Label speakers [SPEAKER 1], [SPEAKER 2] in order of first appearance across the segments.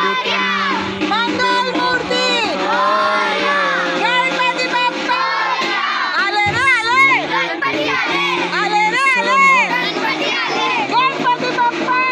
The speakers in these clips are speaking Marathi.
[SPEAKER 1] प्रभू तुम्ही
[SPEAKER 2] मंगल मूर्ती गणपती बाप्पा आले रे आले आले रे आले गणपती बाप्पा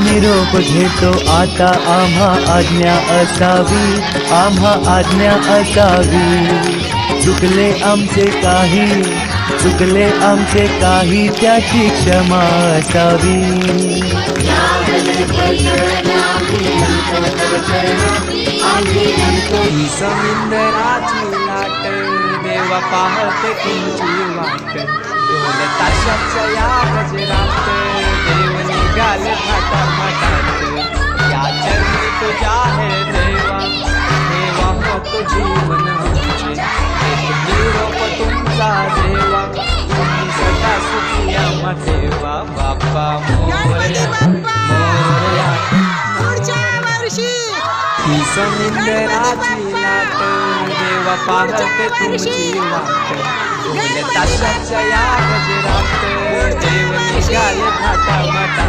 [SPEAKER 3] निरोप घेतो आता आम्हा आज्ञा असावी आम्हा आज्ञा असावी चुकले आमचे काही त्याची क्षमा असावी
[SPEAKER 1] ही समुद्राची लाट देवा पाहते तुमची वाट ढोल ताशाच्या या गजरात देव निघाले थाटामाटात या चरणी तुझ्या हे देवा देवा होतो जीवन आमचे एक निरोप तुमचा देवा तुम्ही सदा सुखी आम्हा ठेवा बाप्पा मोरया मोरया
[SPEAKER 2] पुढच्या वर्षी
[SPEAKER 1] ही समुद्राची लाट देवा पाहते तुमची वाट ढोल ताशाच्या या गजरात देव निघाले थाटामाटात